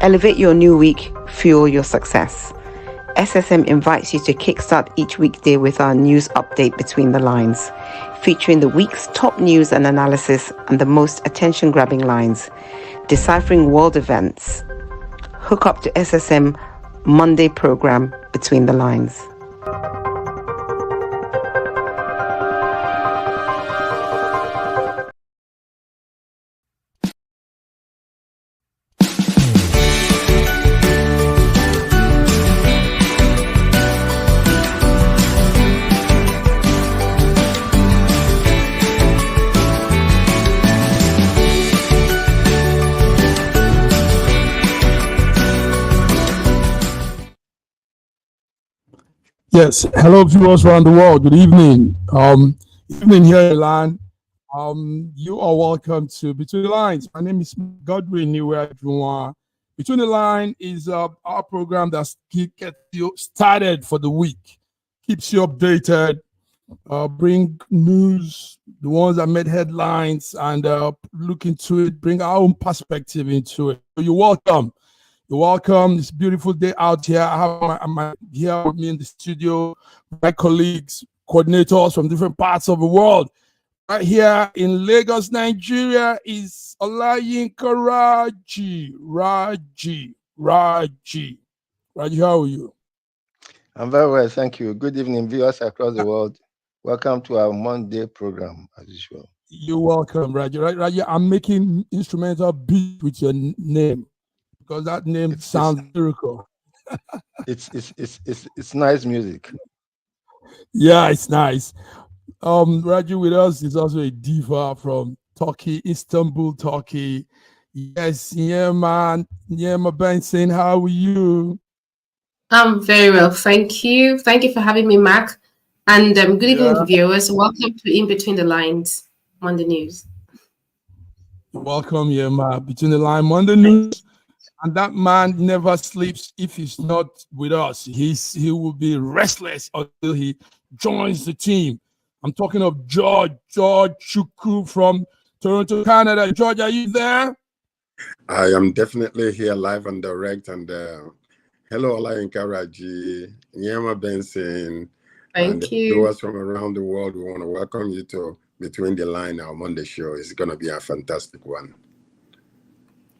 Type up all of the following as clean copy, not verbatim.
Elevate your new week, fuel your success. SSM invites you to kickstart each weekday with our news update Between the Lines, featuring the week's top news and analysis and the most attention-grabbing lines, deciphering world events. Hook up to SSM Monday program Between the Lines. Yes, hello viewers around the world. Good evening. Evening here in Milan. You are welcome to Between the Lines. My name is Godwin Niwe. Between the Line is our program that gets you started for the week, keeps you updated, bring news, the ones that made headlines, and look into it, bring our own perspective into it. So you're welcome. You're welcome. It's a beautiful day out here. I have my here with me in the studio, my colleagues, coordinators from different parts of the world. Right here in Lagos, Nigeria is Olayinka Raji. Raji, how are you? I'm very well, thank you. Good evening, viewers across the world. Welcome to our Monday program, as usual. You're welcome, Raji. Raji, I'm making instrumental beat with your name, because that name sounds lyrical. It's nice music. Yeah, it's nice. Raji with us is also a diva from Turkey, Istanbul, Turkey. Yes, Yema Benson, how are you? I'm very well, thank you. Thank you for having me, Mark. And good evening, viewers. Welcome to In Between the Lines, Monday News. Welcome, Yema, Between the Line, Monday News. And that man never sleeps if he's not with us. He will be restless until he joins the team. I'm talking of George Chukwu from Toronto, Canada. George, are you there? I am definitely here live and direct. And hello, Olayinka Raji, Nyema Benson. Thank you. Viewers from around the world, we want to welcome you to Between the Line, our Monday show. It's going to be a fantastic one.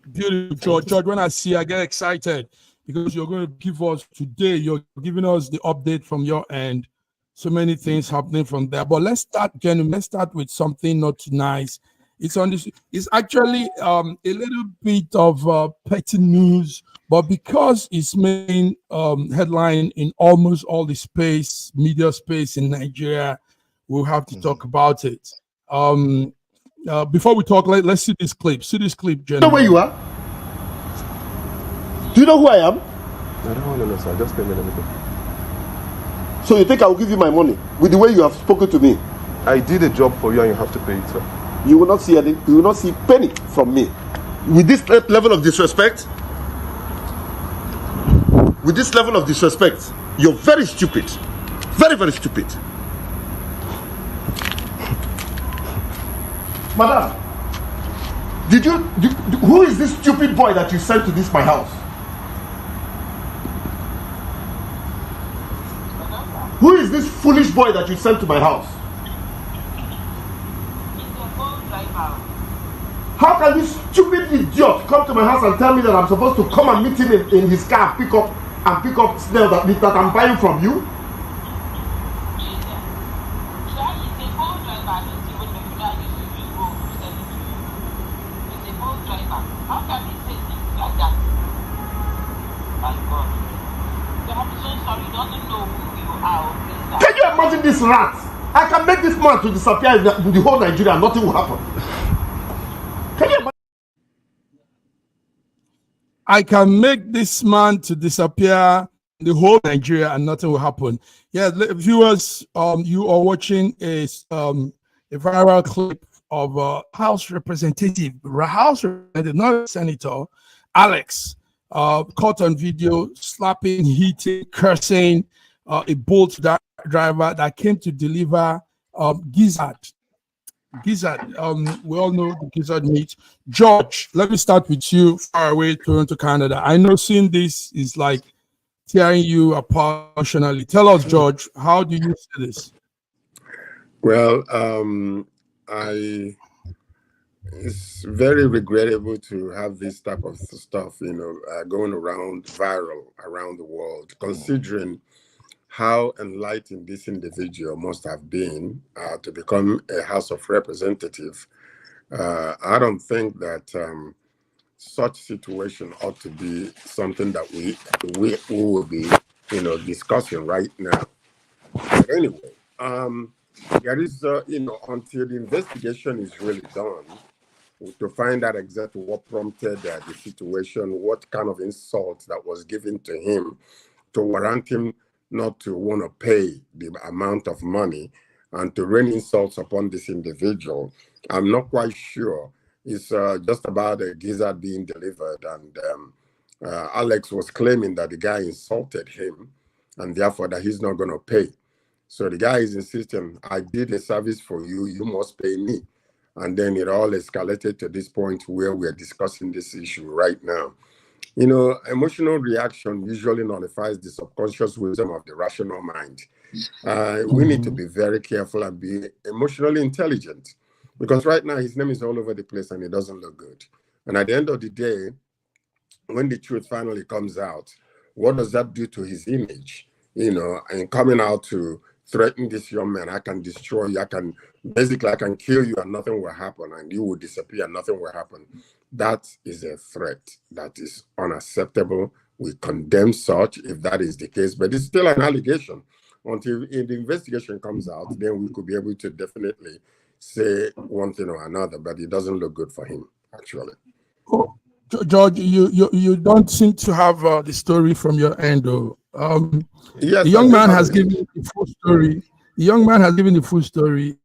Beautiful, George. When I see, I get excited because you're going to give us today. You're giving us the update from your end. So many things happening from there. But let's start, Jenny. Let's start with something not too nice. It's on this. It's actually a little bit of petty news, but because it's main headline in almost all the media space in Nigeria, we'll have to talk about it. Before we talk, let's see this clip. See this clip, Jenny. Do you know where you are? Do you know who I am? I don't want to know, sir. Just pay me everything. So you think I will give you my money with the way you have spoken to me? I did a job for you and you have to pay it, sir. You will not see any. You will not see a penny from me. With this level of disrespect, you're very stupid. Very, very stupid. Madam, who is this stupid boy that you sent to my house? Who is this foolish boy that you sent to my house? How can this stupid idiot come to my house and tell me that I'm supposed to come and meet him in his car and pick up snail that I'm buying from you? Can you imagine this rat? I can make this man to disappear in the whole Nigeria and nothing will happen. Can you imagine? I can make this man to disappear in the whole Nigeria and nothing will happen. Yeah, viewers, you are watching a viral clip of a House representative, not a senator, Alex, caught on video slapping, hitting, cursing a Bolt driver that came to deliver gizzard gizzard. We all know the gizzard meat. George, let me start with you, far away, Toronto, Canada. I know seeing this is like tearing you apart emotionally. Tell us, George, how do you see this? Well, it's very regrettable to have this type of stuff, going around viral around the world, considering how enlightened this individual must have been to become a House of Representative. I don't think that such situation ought to be something that we will be, discussing right now. But anyway, there is, until the investigation is really done, to find out exactly what prompted the situation, what kind of insult that was given to him to warrant him not to want to pay the amount of money and to rain insults upon this individual. I'm not quite sure. It's just about a gizzard being delivered, and Alex was claiming that the guy insulted him and therefore that he's not going to pay. So the guy is insisting, I did a service for you, you must pay me. And then it all escalated to this point where we're discussing this issue right now. Emotional reaction usually nullifies the subconscious wisdom of the rational mind. We need to be very careful and be emotionally intelligent, because right now his name is all over the place and it doesn't look good. And at the end of the day, when the truth finally comes out, what does that do to his image? And coming out to threaten this young man, I can destroy you, I can kill you and nothing will happen, and you will disappear and nothing will happen. That is a threat that is unacceptable. We condemn such if that is the case, but it's still an allegation. Until the investigation comes out, then we could be able to definitely say one thing or another, but it doesn't look good for him, actually. Oh, George, you don't seem to have the story from your end, though. Yes, the young man has given the full story. The young man has given the full story.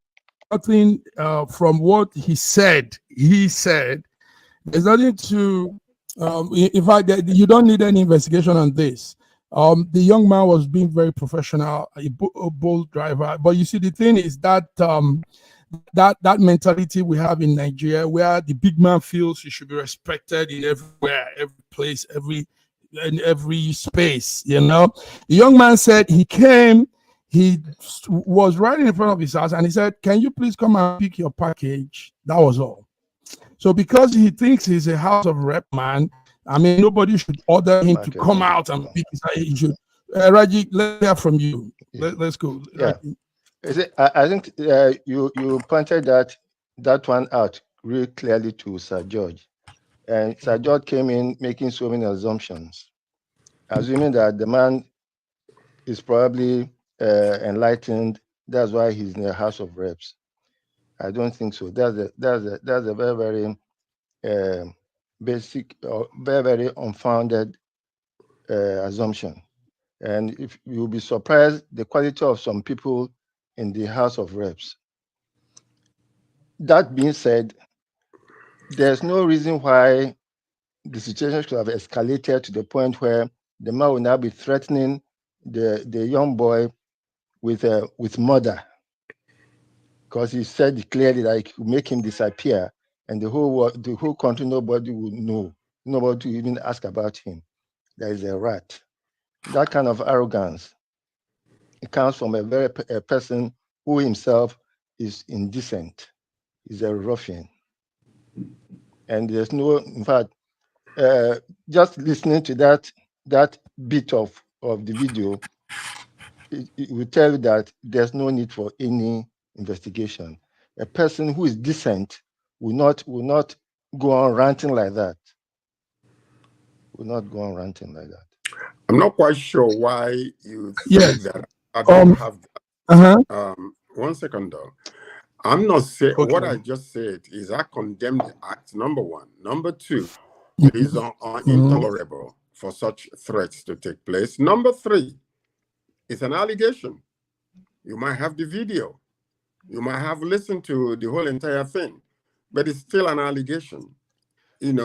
Nothing from what he said. There's nothing to. In fact, you don't need any investigation on this. The young man was being very professional, a bold driver. But you see, the thing is that that mentality we have in Nigeria, where the big man feels he should be respected in everywhere, every place, in every space. The young man said he came. He was right in front of his house and he said, "Can you please come and pick your package?" That was all. So because he thinks he's a House of Rep man, I mean, nobody should order him to come out and pick his package. He should. Raji, let's hear from you. Let's go. Yeah. I think you pointed that one out really clearly to Sir George. And Sir George came in making so many assumptions, assuming that the man is probably enlightened. That's why he's in the House of Reps. I don't think so. That's a very, very basic or very, very unfounded assumption. And if you'll be surprised, the quality of some people in the House of Reps. That being said, there's no reason why the situation should have escalated to the point where the man will now be threatening the young boy with murder, because he said clearly that he could make him disappear, and the whole country, nobody would know, nobody would even ask about him. There is a rat. That kind of arrogance, it comes from a person who himself is indecent, is a ruffian. And there's no, in fact, just listening to that bit of the video, it will tell you that there's no need for any investigation. A person who is decent will not go on ranting like that. Will not go on ranting like that. I'm not quite sure why you think that I don't have that. 1 second though. I'm not saying what I just said is I condemn the act, number one. Number two, it is intolerable for such threats to take place. Number three, it's an allegation. You might have the video. You might have listened to the whole entire thing, but it's still an allegation.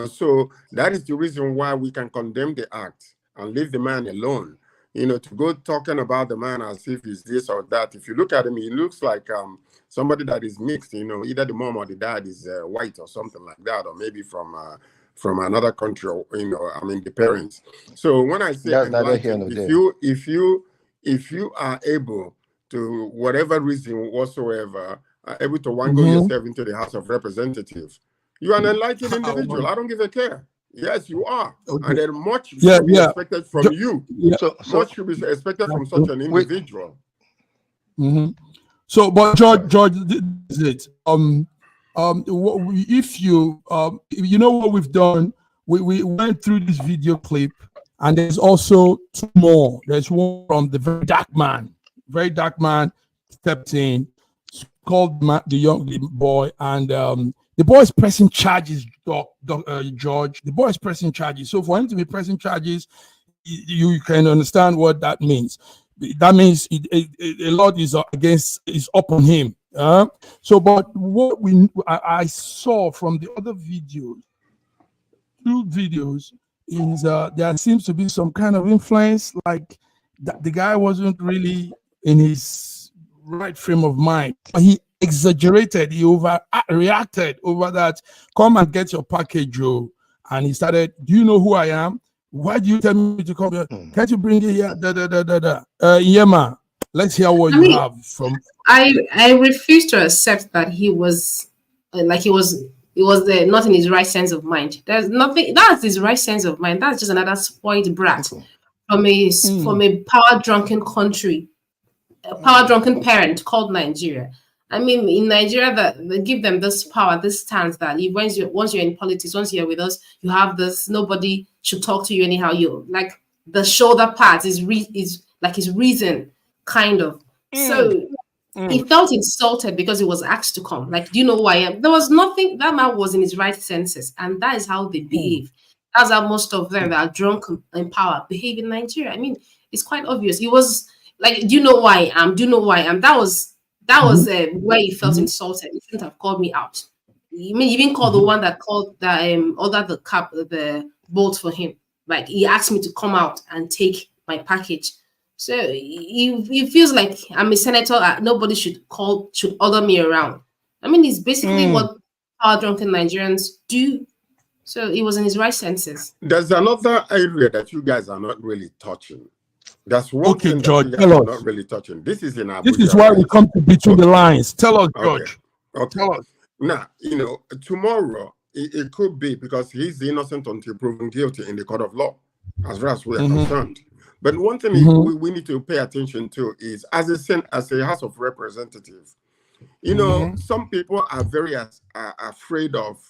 So that is the reason why we can condemn the act and leave the man alone. to go talking about the man as if he's this or that. If you look at him, he looks like somebody that is mixed. Either the mom or the dad is white or something like that, or maybe from another country. Or, the parents. So when I say enlightened, if you are able to, whatever reason whatsoever, able to wangle yourself into the House of Representatives, you are an enlightened individual. I don't give a care. Yes, you are. Okay. And then much should be expected from you. So much should be expected from such an individual. So, but George, this is it. If you know what we've done, we went through this video clip, and there's also two more. There's one from the very dark man stepped in, called the young boy, and the boy is pressing charges, George. The boy is pressing charges. So for him to be pressing charges, you can understand what that means. That means a lot is up on him. So, but what I saw from the other videos, two videos, is there seems to be some kind of influence, like that the guy wasn't really in his right frame of mind. He exaggerated, he overreacted over that. Come and get your package, Joe. And he started, do you know who I am? Why do you tell me to come here? Can't you bring it here? Yema, let's hear what you have from. I refuse to accept that he was not in his right sense of mind. There's nothing, that's his right sense of mind. That's just another spoiled brat from a power-drunken country, a power-drunken parent called Nigeria. I mean, in Nigeria, they give them this power, this stance that once you're in politics, once you're with us, you have this. Nobody should talk to you anyhow. You like the shoulder part is like his reason, kind of. So he felt insulted because he was asked to come. Like, do you know who I am? There was nothing. That man was in his right senses, and that is how they behave. That's how most of them that are drunk in power behave in Nigeria. I mean, it's quite obvious. He was like, do you know who I am? Do you know who I am? That was where he felt insulted. He shouldn't have called me out. He even called the one that called ordered the bolt for him. Like, he asked me to come out and take my package. So he feels like I'm a senator. Nobody should order me around. I mean, it's basically what power drunken Nigerians do. So he was in his right senses. There's another area that you guys are not really touching. That's one thing George, that you guys are not really touching. This is in Abuja. This is why we come to Between the Lines. Tell us, George. Okay. Tell us. Now, tomorrow it could be because he's innocent until proven guilty in the court of law, as far as we are concerned. But one thing we need to pay attention to is, as a House of Representatives, some people are very afraid of,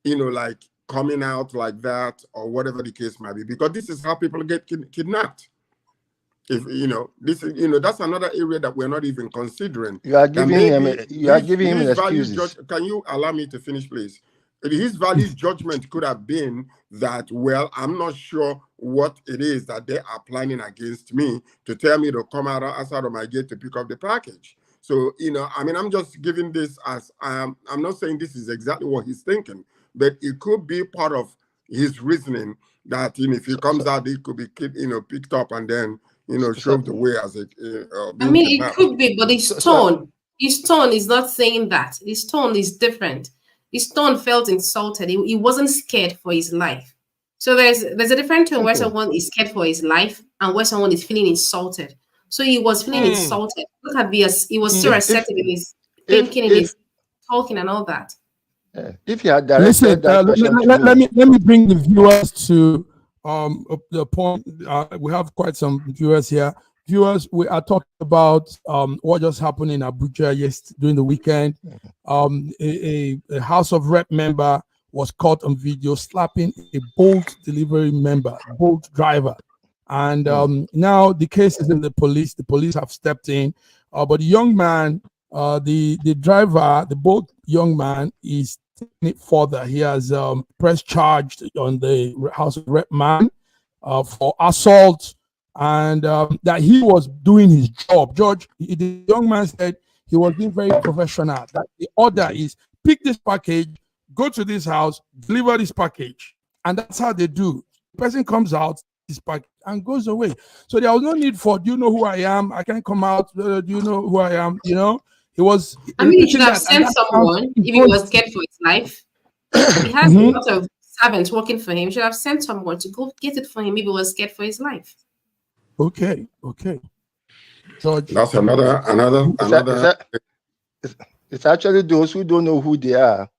like coming out like that or whatever the case might be, because this is how people get kidnapped. If this is, that's another area that we're not even considering. You are giving him excuses. Can you allow me to finish, please? His value judgment could have been that, well, I'm not sure what it is that they are planning against me to tell me to come outside of my gate to pick up the package. So, I'm just giving this as, I'm not saying this is exactly what he's thinking, but it could be part of his reasoning that, if he comes out, it could be, picked up and then, showed the way as it. It could be, but his tone is not saying that. His tone is different. His tone felt insulted. He wasn't scared for his life. So there's a different tone where someone is scared for his life and where someone is feeling insulted. So he was feeling insulted. Look at he was so receptive in his thinking, in his talking, and all that. If you had directed let me bring the viewers to the point. We have quite some viewers here. Viewers, we are talking about what just happened in Abuja during the weekend. A House of Rep member was caught on video slapping a Bolt delivery member, Bolt driver. And now the case is in the police. The police have stepped in. But the young man, the driver, the Bolt young man, is taking it further. He has pressed charge on the House of Rep man for assault, and that he was doing his job. George, the young man said he was being very professional. That the order is pick this package, go to this house, deliver this package. And that's how they do. The person comes out, his package and goes away. So there was no need for, do you know who I am? I can't come out. Do you know who I am? You know, he was. I mean, he should have sent someone if he was scared for his life. He has a lot of servants working for him. He should have sent someone to go get it for him if he was scared for his life. Okay. So that's another. It's actually those who don't know who they are,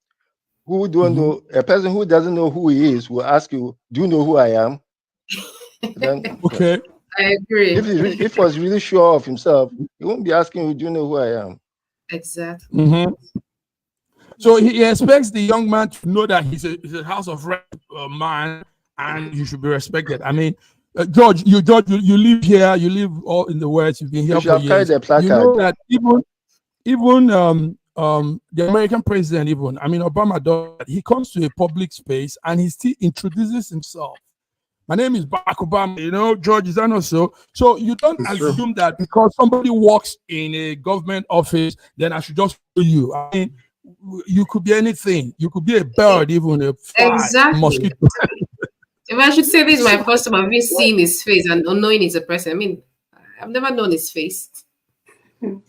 who don't know. A person who doesn't know who he is will ask you, "Do you know who I am?" Then, okay, I agree. If he was really sure of himself, he won't be asking you, "Do you know who I am?" Exactly. So he expects the young man to know that he's a House of Rep man, and you should be respected. I mean, George, you live here, you live all in the West. You've been here for years. You know that even the American president, Obama does that. He comes to a public space and he still introduces himself. My name is Barack Obama. You know, George, is that not so? So you don't assume that because somebody works in a government office, then I should just follow you. I mean, you could be anything. You could be a bird, even a fly, mosquito. If I should say this is my first time I've been seeing his face and unknowing he's a person. I mean, I've never known his face. And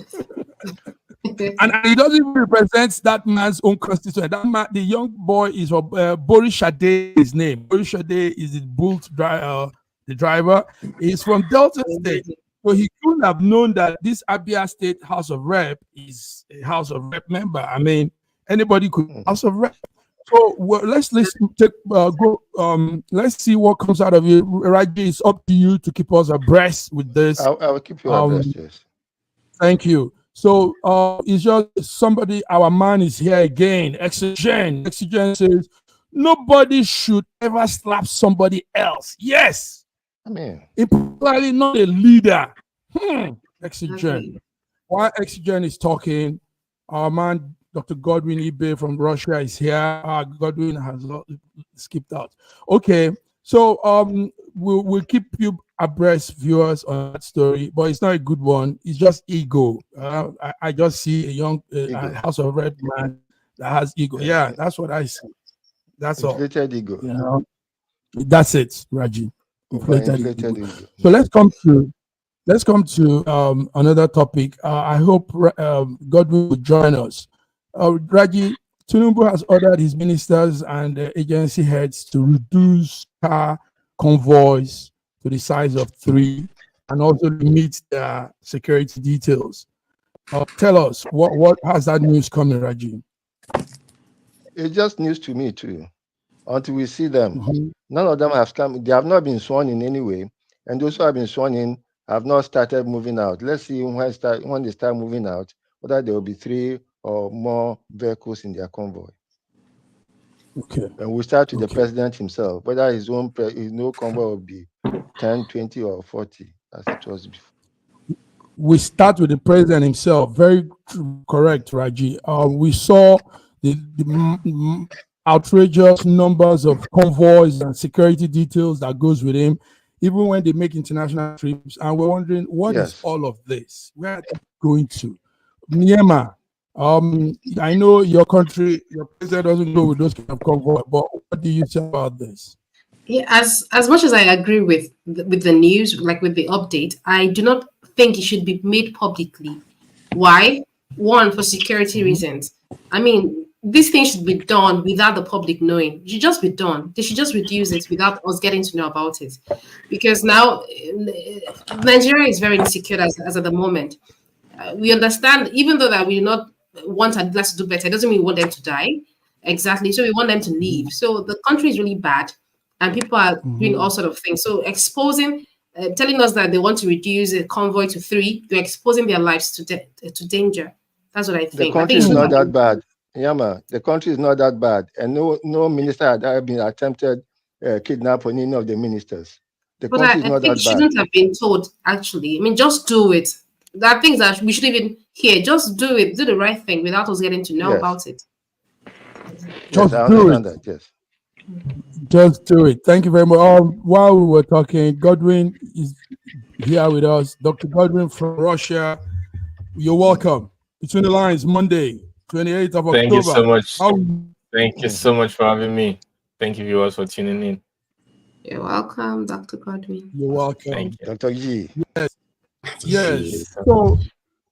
he doesn't even represent that man's own constituency. That man, the young boy is Boris Shade, his name. Boris Shade is the Bolt the driver. He's from Delta State. So he couldn't have known that this Abia State House of Rep is a House of Rep member. I mean, anybody could House of Rep. So let's see what comes out of it. Raji, it's up to you to keep us abreast with this. I'll keep you abreast, yes. Thank you. So it's just somebody, our man is here again. Exogen says nobody should ever slap somebody else. Yes. I mean, particularly not a leader. Exogen. While Exogen is talking, our man Dr. Godwin eBay from Russia is here. Godwin has skipped out. Okay, so we'll keep you abreast, viewers, on that story, but it's not a good one. It's just ego. I just see a young House of Rep man that has ego. Yeah, that's what I see. That's all. Inflated ego. You know, that's it, Raji. Inflated ego. So let's come to another topic. I hope Godwin will join us. Raji, Tinubu has ordered his ministers and agency heads to reduce car convoys to the size of 3 and also limit their security details. Tell us, what has that news coming, Raji? It's just news to me too. Until we see them, none of them have come. They have not been sworn in anyway, and those who have been sworn in have not started moving out. Let's see when they start moving out, whether there will be 3 or more vehicles in their convoy. Okay. And we start with the president himself, whether his no convoy will be 10, 20, or 40, as it was before. We start with the president himself. Very correct, Raji. We saw the outrageous numbers of convoys and security details that goes with him, even when they make international trips. And we're wondering, what is all of this? Where are they going to? Niema, I know your country, your president doesn't go with those kind of convoy, but what do you say about this? Yeah, as much as I agree with the news, like with the update, I do not think it should be made publicly. Why? One, for security reasons. I mean, this thing should be done without the public knowing. It should just be done. They should just reduce it without us getting to know about it. Because now Nigeria is very insecure as at the moment. We understand, even though that we do not want our leaders to do better, it doesn't mean we want them to die. Exactly. So we want them to leave. So the country is really bad and people are doing all sort of things. So exposing, telling us that they want to reduce a convoy to 3, they're exposing their lives to danger. That's what I think. The country is not that bad. Yama, the country is not that bad. And no minister had been attempted kidnap on any of the ministers. The country is not that bad. It shouldn't have been told, actually. I mean, just do it. There are things that we should even hear. Just do it. Do the right thing without us getting to know about it. Just do it. Yes. Just do it. Thank you very much. While we were talking, Godwin is here with us. Dr. Godwin from Russia. You're welcome. Between the Lines, Monday, 28th of October. Thank you so much. Thank you so much for having me. Thank you, viewers, for tuning in. You're welcome, Dr. Godwin. You're welcome. Thank you. Dr. G. Yes. So,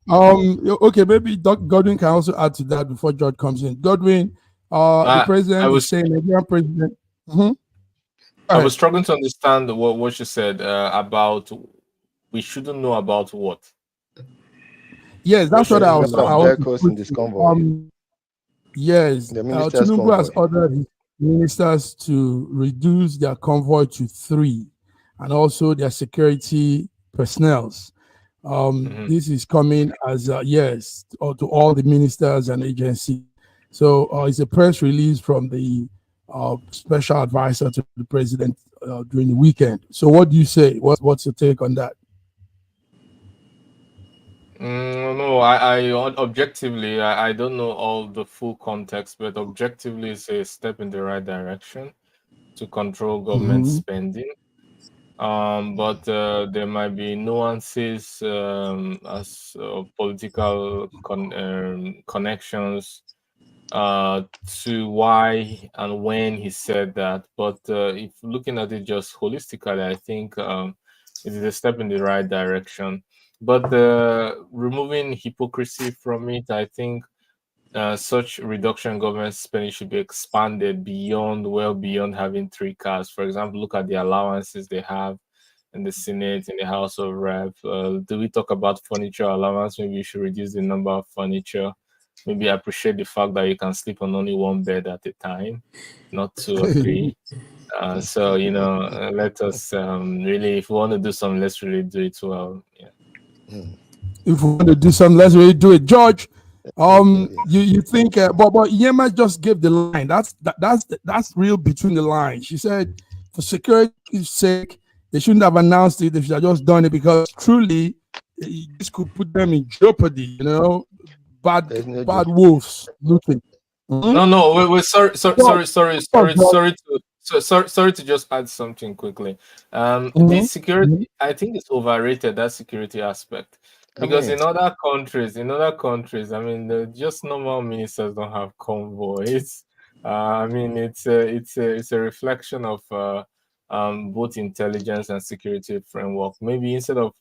okay, maybe Dr. Godwin can also add to that before George comes in. Godwin, the president is saying, Nigerian president. I was struggling to understand what you said about we shouldn't know about what. Yes, that's what I was. In this convoy. Yes, the ministers' Tinubu convoy. has ordered his ministers to reduce their convoy to 3, and also their security personnel. This is coming as yes to all the ministers and agencies. So it's a press release from the special advisor to the president during the weekend. So what do you say? What's your take on that? No, I objectively, I don't know all the full context, but objectively, it's a step in the right direction to control government spending. But there might be nuances as political connections to why and when he said that. But if looking at it just holistically, I think it is a step in the right direction. But removing hypocrisy from it, I think such reduction in government spending should be expanded well beyond having 3 cars. For example, look at the allowances they have in the Senate, in the House of Rep. Do we talk about furniture allowance? Maybe you should reduce the number of furniture. Maybe appreciate the fact that you can sleep on only 1 bed at a time, not 2 or 3. So, let us really, if we want to do something, let's really do it well. Yeah. If we want to do something, let's really do it. George, you think, but Yema just gave the line. That's real between the lines. She said, for security's sake, they shouldn't have announced it. They should have just done it because truly, this could put them in jeopardy. Bad wolves looking. No. Wait. Sorry to just add something quickly. The security, I think it's overrated, that security aspect, because in other countries, I mean, just normal ministers don't have convoys. I mean, it's a reflection of both intelligence and security framework. Maybe instead of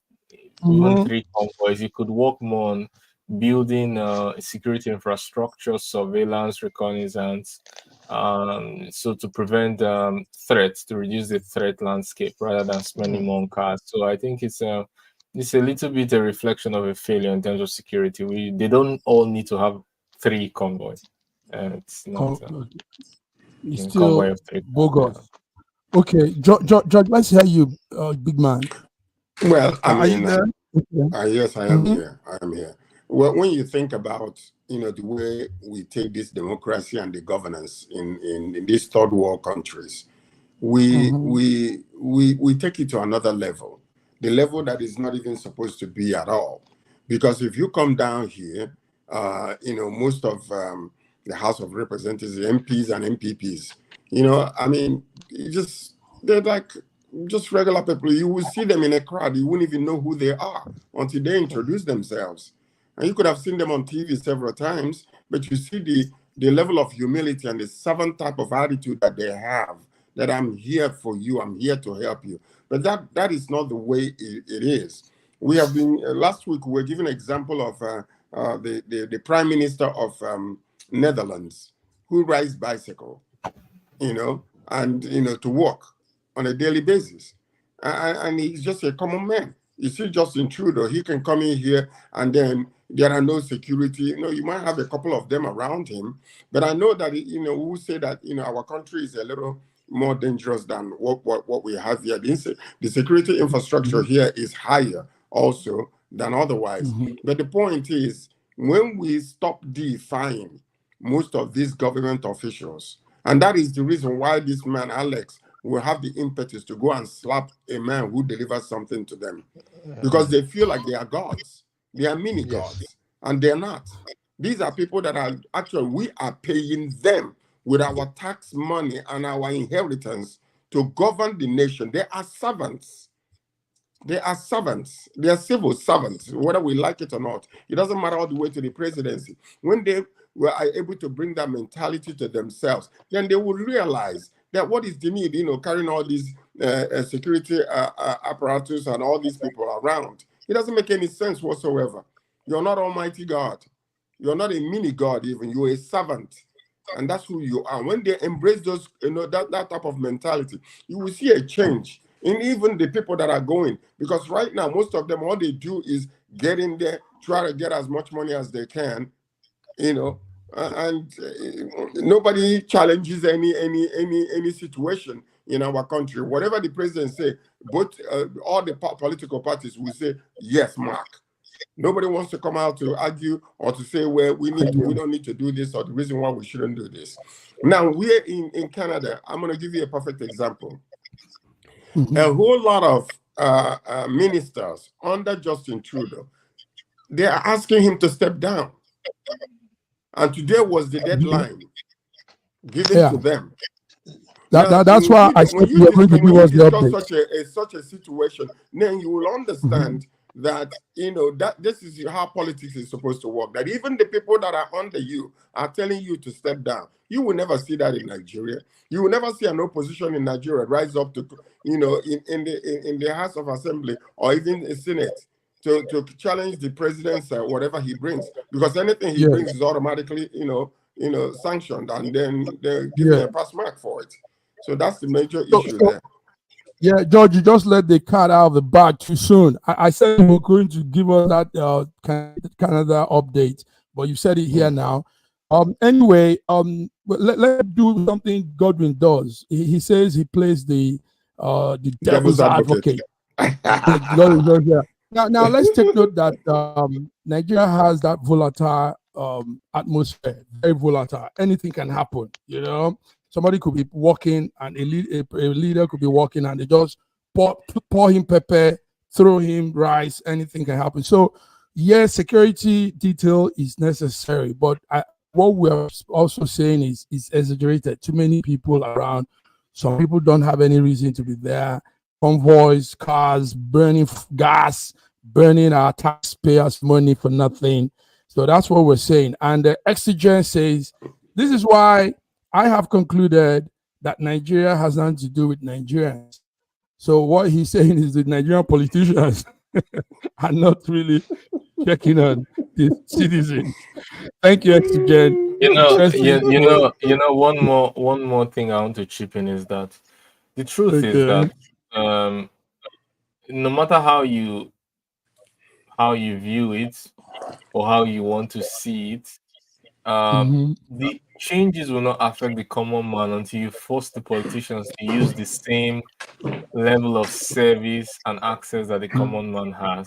even 3 convoys, you could work more on building security infrastructure, surveillance, reconnaissance, so to prevent threats, to reduce the threat landscape rather than spending more on cars. So I think it's a little bit a reflection of a failure in terms of security. They don't all need to have 3 convoys. It's not it's still convoy of 3 bogus. Okay, George, let's hear you, big man. Well, are you there? Yes, I am here. I am here. Well, when you think about the way we take this democracy and the governance in these third world countries, we take it to another level, the level that is not even supposed to be at all. Because if you come down here, most of the House of Representatives, MPs and MPPs, I mean, they're like just regular people. You will see them in a crowd, you wouldn't even know who they are until they introduce themselves. And you could have seen them on TV several times, but you see the level of humility and the servant type of attitude that they have, that I'm here for you, I'm here to help you. But that is not the way it is. We have been, last week, we were given an example of the Prime Minister of Netherlands, who rides bicycle, and, to work on a daily basis. And he's just a common man. You see Justin Trudeau, he can come in here and then there are no security. You might have a couple of them around him, but I know that, we say that, our country is a little more dangerous than what we have here. The security infrastructure here is higher also than otherwise. But the point is, when we stop deifying most of these government officials, and that is the reason why this man, Alex, will have the impetus to go and slap a man who delivers something to them, because they feel like they are gods. They are mini gods, and they're not. These are people that are actually, we are paying them with our tax money and our inheritance to govern the nation. They are servants. They are servants. They are civil servants, whether we like it or not. It doesn't matter all the way to the presidency. When they were able to bring that mentality to themselves, then they will realize That what is the need, carrying all these security apparatus and all these people around? It doesn't make any sense whatsoever. You're not Almighty God. You're not a mini God even. You're a servant. And that's who you are. When they embrace those, that type of mentality, you will see a change in even the people that are going. Because right now, most of them, all they do is get in there, try to get as much money as they can, and nobody challenges any situation in our country. Whatever the president say, both all the political parties will say, yes, Mark. Nobody wants to come out to argue or to say, well, we don't need to do this, or the reason why we shouldn't do this. Now, we're in Canada. I'm going to give you a perfect example. A whole lot of ministers under Justin Trudeau, they are asking him to step down. And today was the deadline given to them. That's why I said you're going to give us the update. Such a situation, then you will understand that that this is how politics is supposed to work. That even the people that are under you are telling you to step down. You will never see that in Nigeria. You will never see an opposition in Nigeria rise up to in the House of Assembly or even the Senate to challenge the president's whatever he brings, because anything he brings is automatically sanctioned, and then they give him a pass mark for it. So that's the major issue there. Yeah, George, you just let the cat out of the bag too soon. I said you were going to give us that Canada update, but you said it here now. Anyway, let's do something Godwin does. He says he plays the devil's advocate. Now let's take note that Nigeria has that volatile atmosphere, very volatile. Anything can happen, Somebody could be walking, and a leader could be walking, and they just pour him pepper, throw him rice. Anything can happen. So, yes, security detail is necessary, but what we're also saying is exaggerated. Too many people around. Some people don't have any reason to be there. Convoys, cars, burning gas, burning our taxpayers' money for nothing. So that's what we're saying. And the Sect-Gen says, this is why I have concluded that Nigeria has nothing to do with Nigerians. So what he's saying is the Nigerian politicians are not really checking on the citizens. Thank you, Sect-Gen. One more thing I want to chip in is that the truth is that no matter how you view it or how you want to see it, the changes will not affect the common man until you force the politicians to use the same level of service and access that the common man has.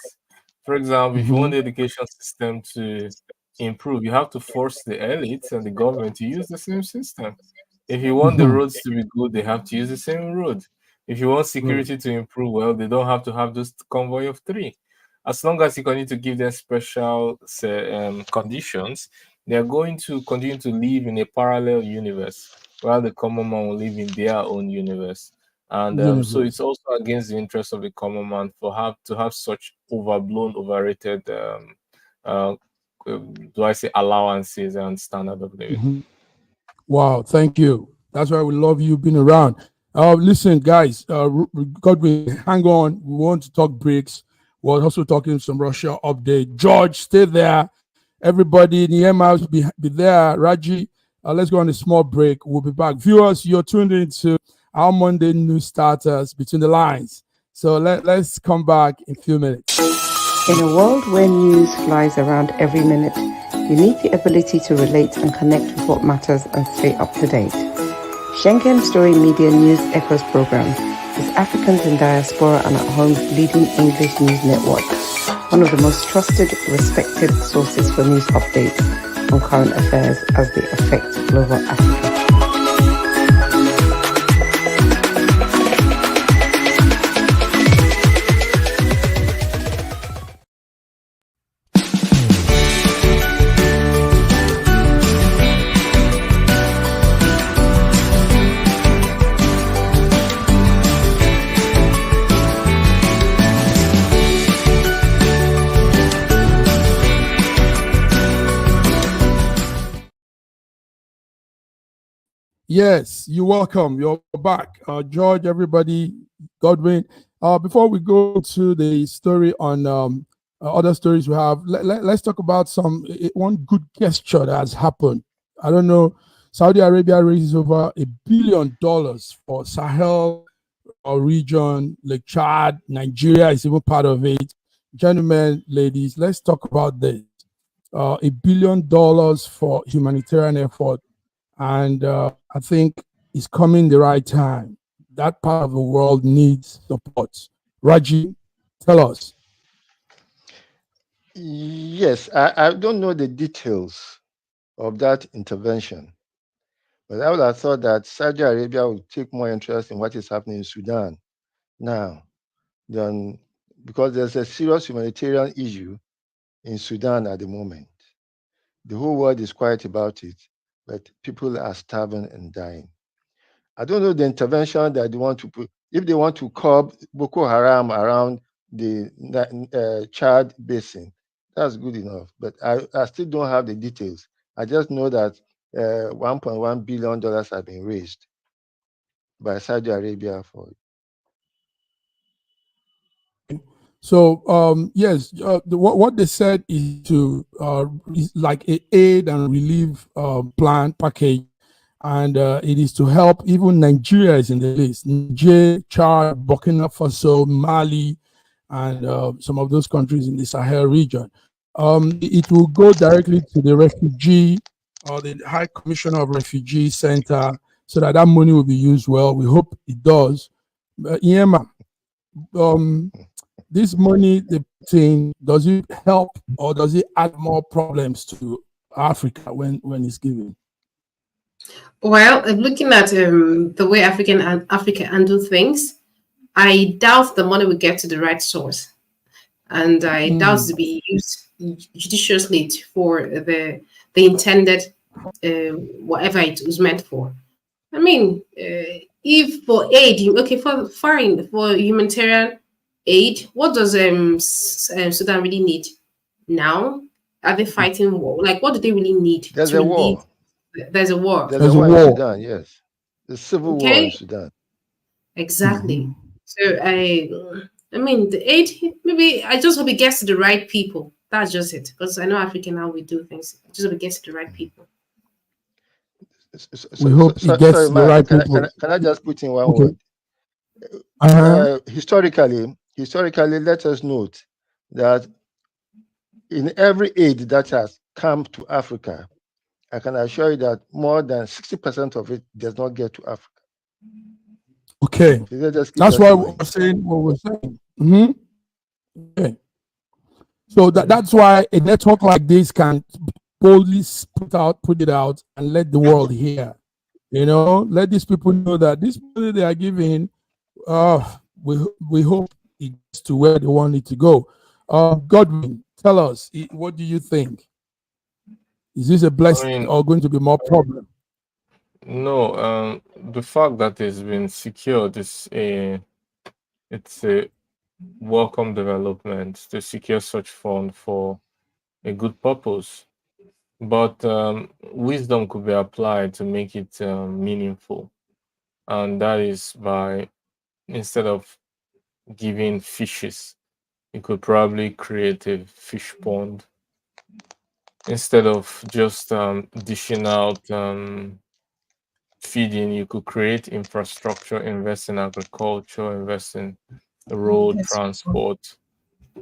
For example, if you want the education system to improve, you have to force the elites and the government to use the same system. If you want the roads to be good, they have to use the same road. If you want security to improve, well, they don't have to have this convoy of 3. As long as you continue to give them special conditions, they are going to continue to live in a parallel universe, while the common man will live in their own universe. And so it's also against the interest of the common man to have such overblown, overrated, allowances and standard of living. Wow, thank you. That's why we love you being around. Listen, guys, Godwin, hang on. We want to talk BRICS. We're also talking some Russia update. George, stay there. Everybody in the M-House be there. Raji, let's go on a small break. We'll be back. Viewers, you're tuned into our Monday news starters, Between the Lines. So let's come back in a few minutes. In a world where news flies around every minute, you need the ability to relate and connect with what matters and stay up to date. Schengen Story Media News Echoes program is Africans in diaspora and at home's leading English news network, one of the most trusted, respected sources for news updates on current affairs as they affect global Africa. Yes, you're welcome. You're back. George, everybody, Godwin. Before we go to the story on other stories we have, let's talk about one good gesture that has happened. I don't know. Saudi Arabia raises over $1 billion for Sahel region, like Chad, Nigeria is even part of it. Gentlemen, ladies, let's talk about this. $1 billion for humanitarian effort, and I think it's coming the right time. That part of the world needs support. Raji, tell us. Yes, I don't know the details of that intervention, but I would have thought that Saudi Arabia would take more interest in what is happening in Sudan now than, because there's a serious humanitarian issue in Sudan at the moment. The whole world is quiet about it, but people are starving and dying. I don't know the intervention that they want to put. If they want to curb Boko Haram around the Chad basin, that's good enough. But I still don't have the details. I just know that $1.1 billion have been raised by Saudi Arabia for it. So yes, what they said is is like a aid and relief plan package, and it is to help. Even Nigeria is in the list. Niger, Chad, Burkina Faso, Mali, and some of those countries in the Sahel region. It will go directly to the refugee or the High Commissioner of Refugee Center, so that money will be used well. We hope it does. Iema, this money they put in, does it help or does it add more problems to Africa when it's given? Well, looking at the way Africa handle things, I doubt the money will get to the right source, and I doubt it will be used judiciously for the intended whatever it was meant for. I mean, if for aid, okay, for fine for humanitarian aid, what does Sudan really need now? Are they fighting war? Like, what do they really need There's to a relieve? war. There's a war. There's a war in Sudan, yes. The civil war in Okay, Sudan. exactly. So I mean, the aid. Maybe I just hope it gets to the right people. That's just it. Because I know African how we do things. I just hope it gets to the right people. We hope it gets Sorry, to the Mark, right people. can I just put in one Okay. word? Historically, let us note that in every aid that has come to Africa, I can assure you that more than 60% of it does not get to Africa. Okay. So that's why we're saying what we're saying. Okay. So that's why a network like this can boldly put it out and let the world hear. Let these people know that this money they are giving, we hope it gets to where they want it to go. Godwin, tell us, what do you think? Is this a blessing or going to be more problem? No, the fact that it's been secured it's a welcome development to secure such fund for a good purpose. But wisdom could be applied to make it meaningful, and that is by, instead of giving fishes, you could probably create a fish pond. Instead of just dishing out feeding, you could create infrastructure, invest in agriculture, invest in road transport,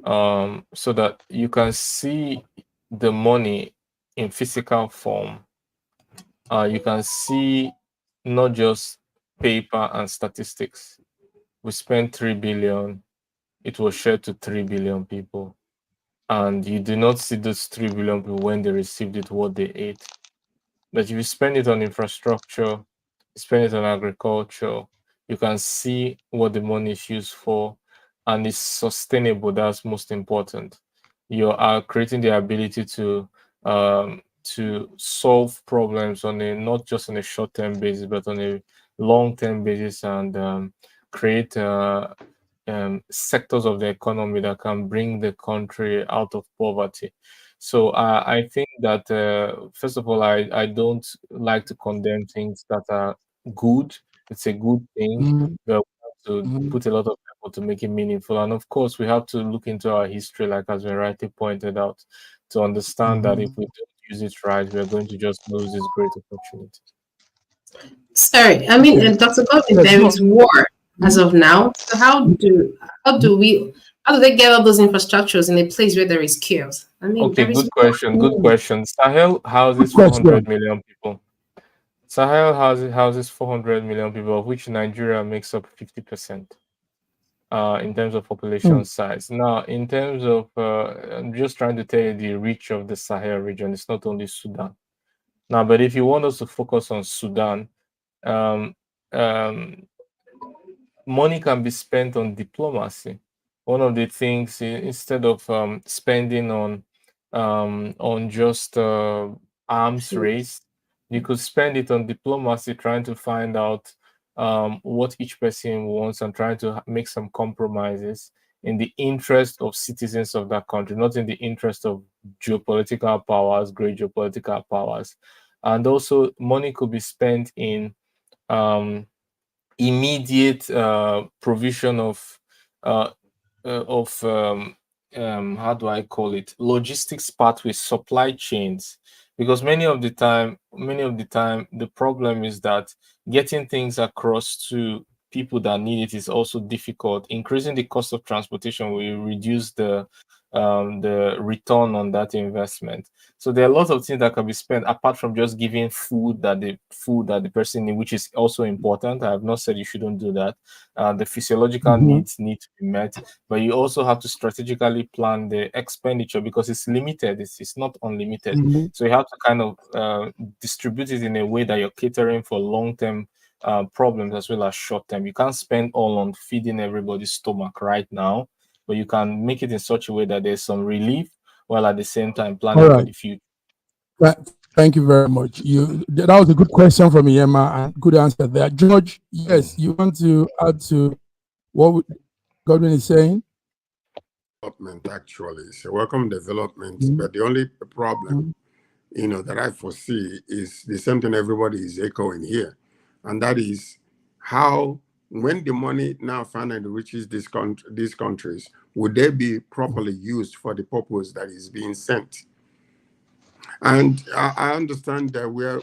so that you can see the money in physical form. You can see not just paper and statistics. We spent 3 billion, it was shared to 3 billion people. And you do not see those 3 billion people when they received it, what they ate. But if you spend it on infrastructure, spend it on agriculture, you can see what the money is used for, and it's sustainable. That's most important. You are creating the ability to solve problems on a, not just on a short-term basis, but on a long-term basis, and create sectors of the economy that can bring the country out of poverty. So I think that first of all, I don't like to condemn things that are good. It's a good thing, Mhm. but we have to Mhm. put a lot of effort to make it meaningful. And of course, we have to look into our history, like has been rightly pointed out, to understand that if Mhm. we don't use it right, we are going to just lose this great opportunity. Sorry, I mean, Okay. Dr. Godwin, Yes, there go is on. war as Mhm. of now. So how do they get all those infrastructures in a place where there is chaos? I mean, Okay, there is good war. question. Good question. Sahel Good houses question. 400 million people. Sahel houses 400 million people, of which Nigeria makes up 50%. In terms of population Mm. size. Now, in terms of, I'm just trying to tell you the reach of the Sahel region. It's not only Sudan. Now, but if you want us to focus on Sudan, um, um, money can be spent on diplomacy. One of the things, instead of spending on just arms race, you could spend it on diplomacy, trying to find out what each person wants and trying to make some compromises in the interest of citizens of that country, not in the interest of geopolitical powers, great geopolitical powers. And also, money could be spent in um, immediate provision uh, of how do I call it, logistics pathways, supply chains, because many of the time the problem is that getting things across to people that need it is also difficult. Increasing the cost of transportation will reduce the return on that investment. So there are lots of things that can be spent apart from just giving food that the person needs, which is also important. I have not said you shouldn't do that. The physiological Mhm. needs need to be met, but you also have to strategically plan the expenditure because it's limited. It's not unlimited. Mhm. So you have to kind of distribute it in a way that you're catering for long-term problems as well as short-term. You can't spend all on feeding everybody's stomach right now, but you can make it in such a way that there's some relief while at the same time All planning for right. the future. Thank you very much. That was a good question from Yema and good answer there. George, yes, you want to add to what Godwin is saying? Development, actually. It's a welcome development, Mhm. but the only problem, that I foresee is the same thing everybody is echoing here, and that is how, when the money now finally reaches these countries, would they be properly used for the purpose that is being sent? And I understand that where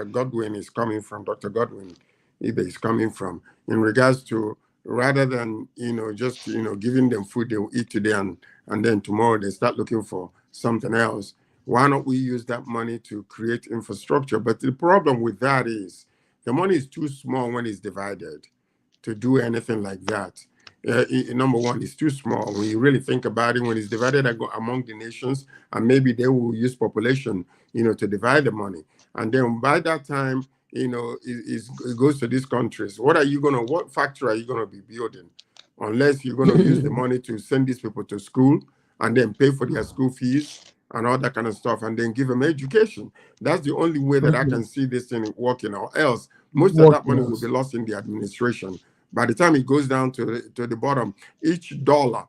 Godwin is coming from, Dr. Godwin, either is coming from, in regards to, rather than just giving them food they will eat today, and then tomorrow they start looking for something else. Why not we use that money to create infrastructure? But the problem with that is the money is too small when it's divided to do anything like that. Number one, it's too small when you really think about it. When it's divided among the nations, and maybe they will use population, to divide the money, and then by that time, it goes to these countries. What factory are you gonna be building, unless you're gonna use the money to send these people to school and then pay for their school fees and all that kind of stuff, and then give them education? That's the only way that I Okay. can see this thing working. Or else, most of What that money will be else? lost in the administration. By the time it goes down to the bottom, each dollar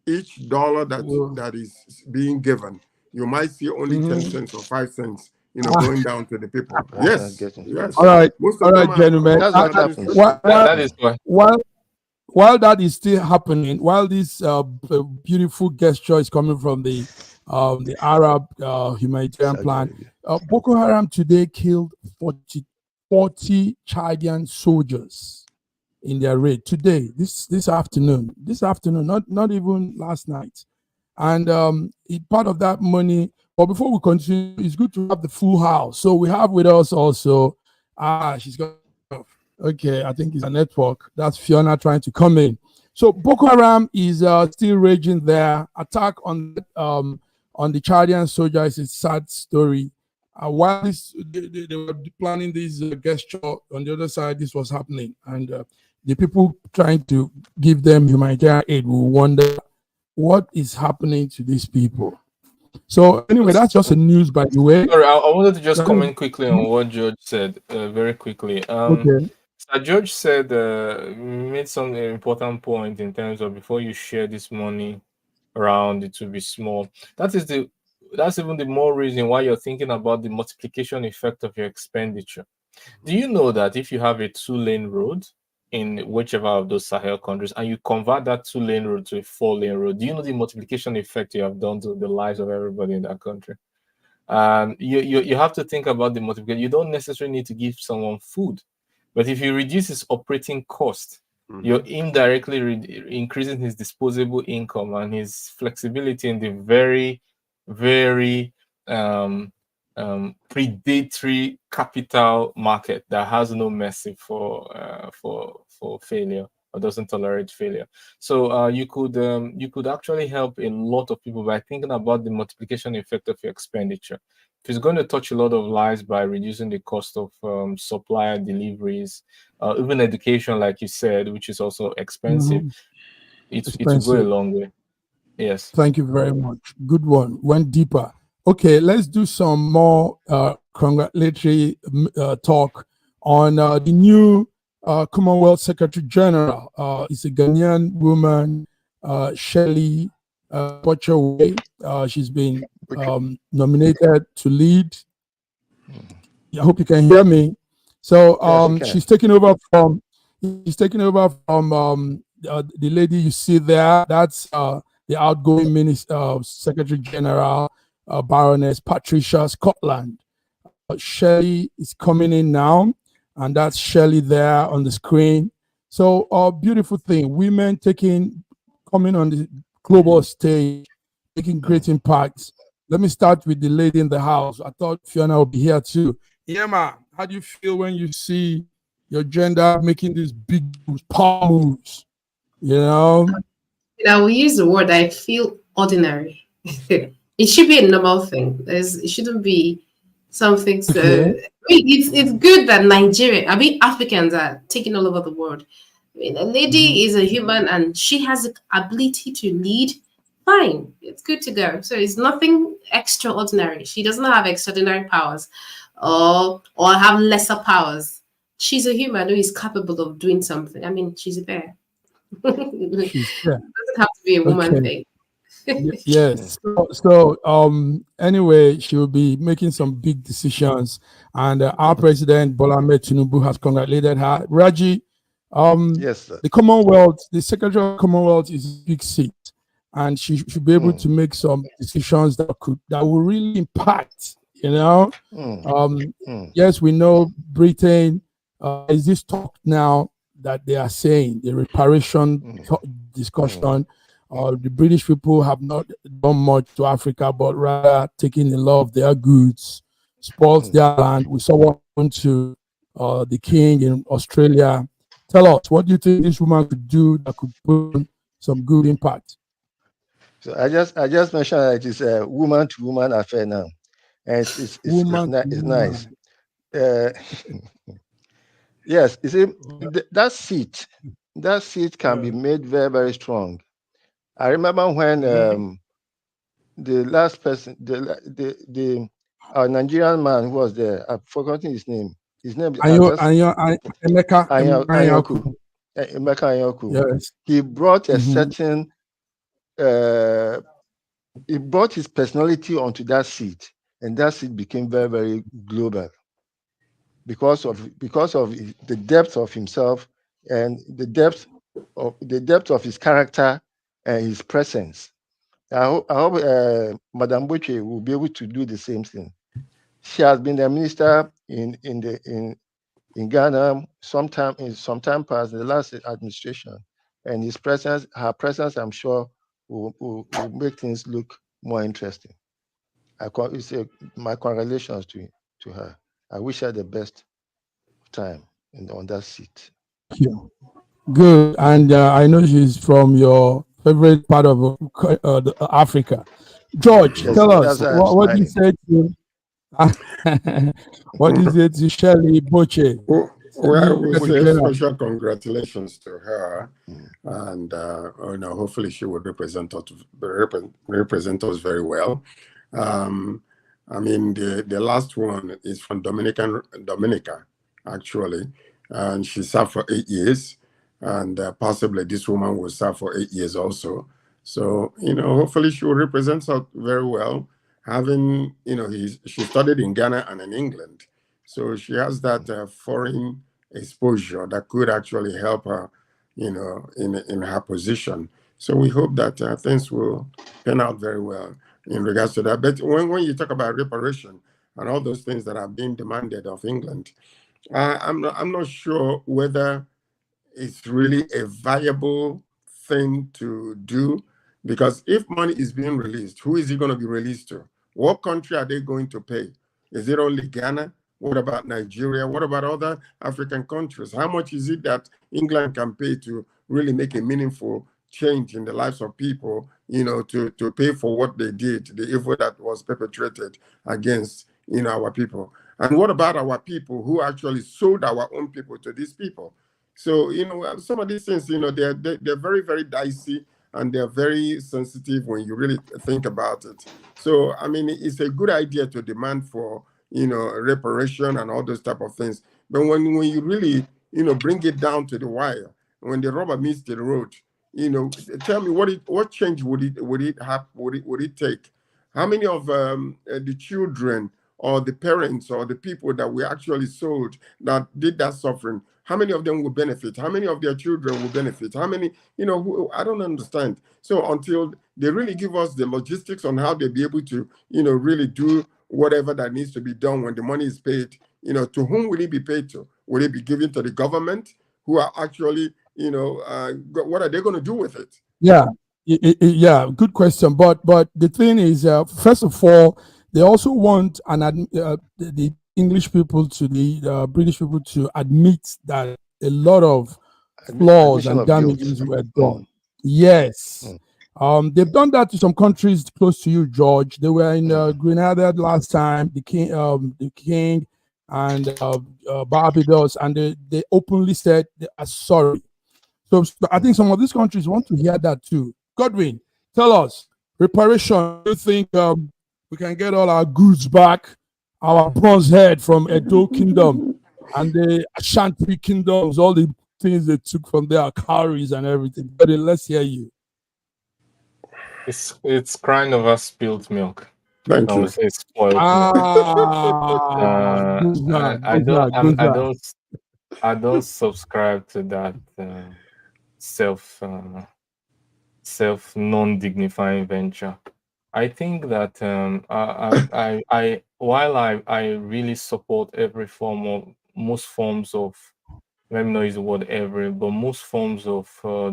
that is being given, you might see only 10 Mhm. cents or 5 cents, Ah, going down to the people. That's what I'm Yes, getting. all yes. right, Most all of them right, are gentlemen. That's under what's happening. While, administration. while, That is why. while while that is still happening, while this beautiful gesture is coming from the Arab humanitarian Saudi plan, Arabia. Boko Haram today killed 40 Chadian soldiers in their raid today, this afternoon, not even last night. And part of that money. But before we continue, it's good to have the full house. So we have with us also. She's got. Okay, I think it's a network. That's Fiona trying to come in. So Boko Haram is still raging there. Attack on the Chadian soldiers is a sad story. While they were planning this gesture on the other side, this was happening, and the people trying to give them humanitarian aid will wonder what is happening to these people. So anyway, that's just a news, by the way. Sorry, I wanted to just comment quickly on what George said, very quickly. Okay. Sir George said, made some important point in terms of before you share this money around, it will be small. That is that's even the more reason why you're thinking about the multiplication effect of your expenditure. Do you know that if you have a 2-lane road in whichever of those Sahel countries and you convert that 2-lane road to a 4-lane road, do you know the multiplication effect you have done to the lives of everybody in that country? You have to think about the multiplication. You don't necessarily need to give someone food, but if you reduce his operating cost, you're indirectly increasing his disposable income and his flexibility in the very, very predatory capital market that has no mercy for failure or doesn't tolerate failure. So you could actually help a lot of people by thinking about the multiplication effect of your expenditure. If it's going to touch a lot of lives by reducing the cost of supplier deliveries, even education, like you said, which is also expensive, it will go a long way. Yes. Thank you very much. Good one. Went deeper. Okay, let's do some more congratulatory talk on the new Commonwealth Secretary-General. It's a Ghanaian woman, Shelley Butcherway. She's been nominated to lead. I hope you can hear me. So Yes, she's taking over from the lady you see there. That's the outgoing Minister, Secretary General, Baroness Patricia Scotland. Shelley is coming in now, and that's Shelley there on the screen. So, beautiful thing, women coming on the global stage, making great impacts. Let me start with the lady in the house. I thought Fiona would be here too. Yema, how do you feel when you see your gender making these big moves, power moves? You know? I will use the word, I feel ordinary. It should be a normal thing. It shouldn't be something so. It's good that Africans are taking all over the world. I mean, a lady is a human and she has the ability to lead. Fine, it's good to go. So it's nothing extraordinary. She doesn't have extraordinary powers or have lesser powers. She's a human who is capable of doing something. I mean, she's a bear. She's there. It doesn't have to be a woman thing. Yes. So anyway, she will be making some big decisions, and our president Bola Ahmed Tinubu has congratulated her. Raji, yes, sir. the Commonwealth, the Secretary of Commonwealth is a big seat, and she should be able to make some decisions that will really impact. You know, yes, we know Britain is this talk now that they are saying the reparation discussion. The British people have not done much to Africa, but rather taking a lot of their goods, spoiled their land. We saw what happened to the king in Australia. Tell us, what do you think this woman could do that could put some good impact? So I just mentioned that it is a woman-to-woman affair now, and it's nice. Yes, you see, that seat can be made very, very strong. I remember when the last person, the Nigerian man who was there, I've forgotten his name. His name is Emeka Anyaoku. Yes. He brought a certain he brought his personality onto that seat, and that seat became very, very global because of the depth of himself and the depth of his character and his presence. I hope Madam Boche will be able to do the same thing. She has been a minister in Ghana sometime past, in the last administration, and her presence, I'm sure, will make things look more interesting. My congratulations to her. I wish her the best time on that seat. Thank you. Good, and I know she's from your favorite part of Africa. George, Yes, tell us what do you say to what is it to Shelley Boche? Well, we say special congratulations to her, and hopefully she will represent us very well. I mean, the last one is from Dominica, actually, and she served for 8 years, and possibly this woman will serve for 8 years also. So, hopefully she will represent us very well. having, she studied in Ghana and in England. So she has that foreign exposure that could actually help her, in her position. So we hope that things will turn out very well in regards to that. But when you talk about reparation and all those things that are being demanded of England, I'm not sure whether it's really a viable thing to do, because if money is being released, who is it going to be released to? What country are they going to pay? Is it only Ghana? What about Nigeria? What about other African countries? How much is it that England can pay to really make a meaningful change in the lives of people, to pay for what they did, the evil that was perpetrated against, our people? And what about our people who actually sold our own people to these people? So, some of these things, they're very, very dicey, and they're very sensitive when you really think about it. So, I mean, it's a good idea to demand for, reparation and all those type of things. But when you really, bring it down to the wire, when the rubber meets the road, tell me what change would it take? How many of the children or the parents or the people that we actually sold that did that suffering, how many of them will benefit? How many of their children will benefit? How many, I don't understand. So until they really give us the logistics on how they'll be able to, really do whatever that needs to be done when the money is paid, to whom will it be paid to? Will it be given to the government, who are actually, what are they going to do with it? Yeah, yeah, good question. But the thing is, first of all, they also want the English people to the British people to admit that a lot of flaws and damages were done. Yes. They've done that to some countries close to you, George. They were in Grenada last time, the king and Barbados, and they openly said they are sorry. So I think some of these countries want to hear that too. Godwin, tell us, reparation, do you think we can get all our goods back, our bronze head from Edo Kingdom and the Ashanti kingdoms, all the things they took from their cowries and everything? But let's hear you. It's crying over spilled milk. Thank you. It's spoiled milk. I don't subscribe to that self non-dignifying venture. I think that while I really support most forms of, let me not use the word every, but most forms of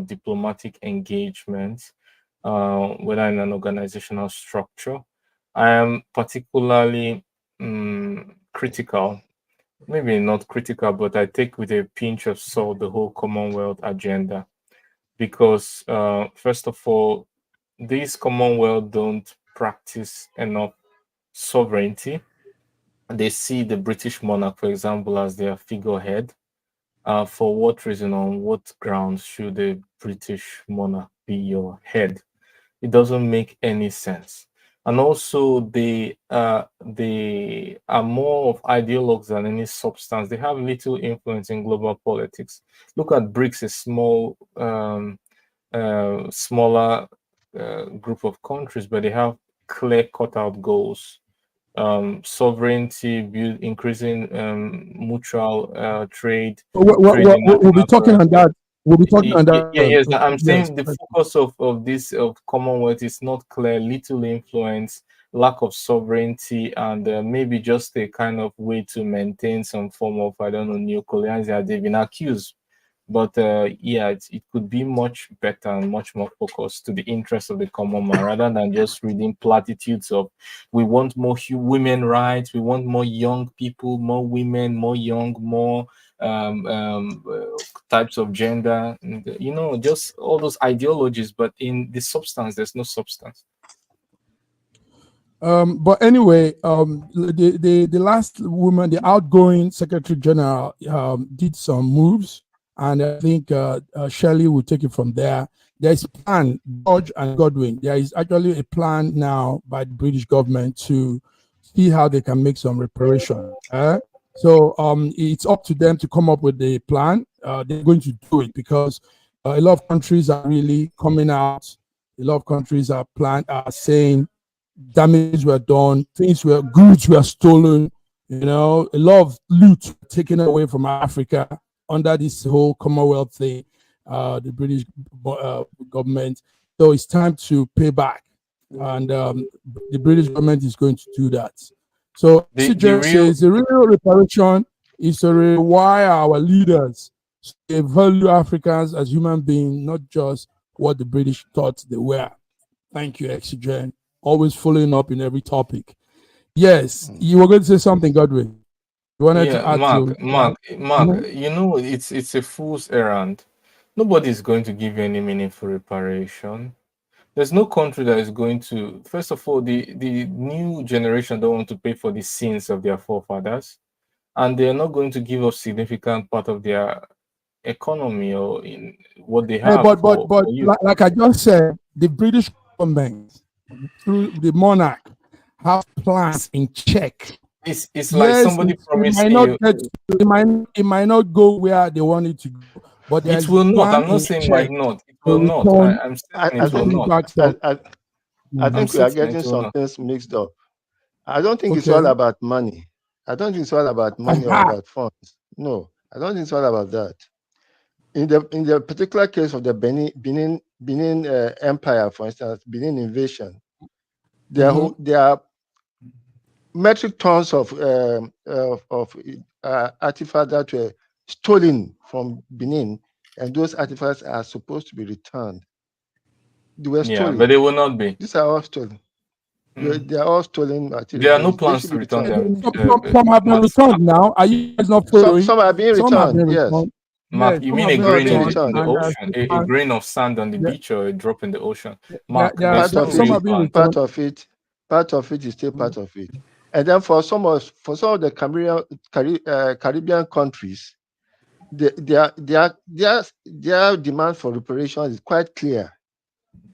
diplomatic engagement, whether in an organizational structure, I am particularly critical. Maybe not critical, but I take with a pinch of salt the whole Commonwealth agenda, because first of all, these Commonwealth don't practice enough sovereignty. They see the British monarch, for example, as their figurehead. For what reason, on what grounds should the British monarch be your head? It doesn't make any sense. And also, they are more of ideologues than any substance. They have little influence in global politics. Look at BRICS, a smaller group of countries, but they have clear cut-out goals. Sovereignty, increasing mutual trade. We'll be talking on that. We'll be talking on that. Yes, I'm saying the focus of this Commonwealth is not clear, little influence, lack of sovereignty, and maybe just a kind of way to maintain some form of, I don't know, neocolonialism. They've been accused. But it could be much better and much more focused to the interests of the common man, rather than just reading platitudes of we want more women rights, we want more young people, more women, more young, more types of gender, just all those ideologies. But in the substance, there's no substance. But anyway, the last woman, the outgoing Secretary General, did some moves. And I think Shelley will take it from there. There is a plan, George and Godwin. There is actually a plan now by the British government to see how they can make some reparation. So it's up to them to come up with the plan. They're going to do it because a lot of countries are really coming out. A lot of countries are saying damage were done, goods were stolen, a lot of loot taken away from Africa under this whole Commonwealth thing, the British government. So it's time to pay back, and the British government is going to do that. So SCGen says the real reparation is to rewire our leaders. So they value Africans as human beings, not just what the British thought they were. Thank you, SCGen. Always following up in every topic. Yes, you were going to say something, Godwin. You wanted to add Mark, it's a fool's errand. Nobody is going to give you any meaningful reparation. There's no country that is going to. First of all, the new generation don't want to pay for the sins of their forefathers, and they are not going to give up significant part of their economy or in what they have. But like I just said, the British government through the monarch have plans in check. It's like somebody promising you. It might not go where they want it to go, but it will not. I'm not saying might not. It will not. I'm saying it will not. I think we are getting some things mixed up. I don't think it's all about money. I don't think it's all about money or about funds. No, I don't think it's all about that. In the particular case of the Benin Empire, for instance, Benin invasion, there are metric tons of artifacts that were stolen from Benin, and those artifacts are supposed to be returned. They were stolen. Yeah, but they will not be. These are all stolen. They are all stolen materials. There are no plans to return them. Some have been returned now. Are you guys not following? Some are being returned, yes. Mark, you mean a grain in the ocean, a grain of sand on the beach, or a drop in the ocean? Mark, part of it is still part of it. And then for some of the Caribbean countries, their demand for reparation is quite clear.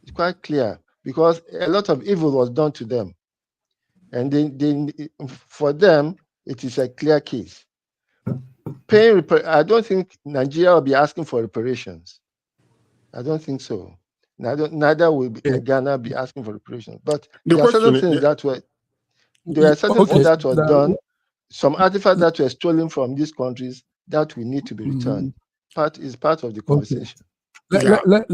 It's quite clear because a lot of evil was done to them, and for them it is a clear case. I don't think Nigeria will be asking for reparations. I don't think so. Neither will Ghana be asking for reparations. But there are certain things that were done. Some artifacts that were stolen from these countries that we need to be returned. Is part of the conversation. Let